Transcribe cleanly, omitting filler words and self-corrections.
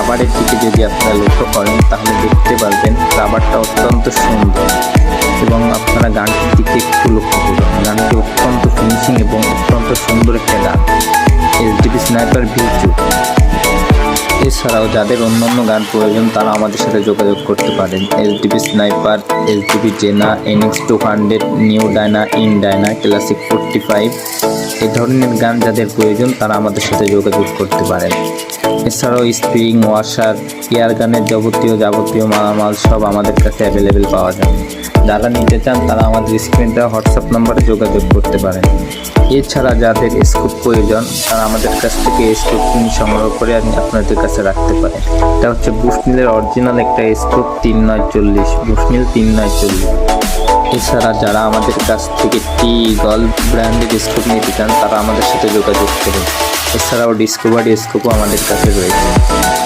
রাবারের দিকে যদি আপনারা লক্ষ্য করেন তাহলে দেখতে পারবেন রাবারটা অত্যন্ত সুন্দর। এবং আপনারা গানটির দিকে একটু লক্ষ্য করুন, গানটি অত্যন্ত ফিনিশিং এবং অত্যন্ত সুন্দর একটা গান, এসডিপি স্নাইপার V2। এছাড়াও যাদের অন্যান্য গান প্রয়োজন তারা আমাদের সাথে যোগাযোগ করতে পারেন। এসডিপি স্নাইপার, এসডিপি জেনা, NX200, new Diana, in Diana, classic 45 এই ধরনের গান যাদের প্রয়োজন তারা আমাদের সাথে যোগাযোগ করতে পারেন। এছাড়াও স্প্রিং, ওয়াশার, এয়ার গানের যাবতীয় মালামাল সব আমাদের কাছে অ্যাভেলেবেল পাওয়া যায়। যারা নিতে চান তারা আমাদের স্ক্রিনে দেওয়া হোয়াটসঅ্যাপ নাম্বারে যোগাযোগ করতে পারেন। এছাড়া যাদের স্কোপ প্রয়োজন তারা আমাদের কাছ থেকে স্কোপ কিনে সংগ্রহ করে আপনাদের কাছে রাখতে পারেন। এটা হচ্ছে বুশমিলের অরিজিনাল একটা স্কোপ 3940, বুশমিল 3940। এছাড়া যারা আমাদের কাছ থেকে টি-ইগল ব্র্যান্ডের স্কোপ নিতে চান তারা আমাদের সাথে যোগাযোগ করুন। এছাড়াও ডিসকভারি স্কোপও আমাদের কাছে রয়েছে।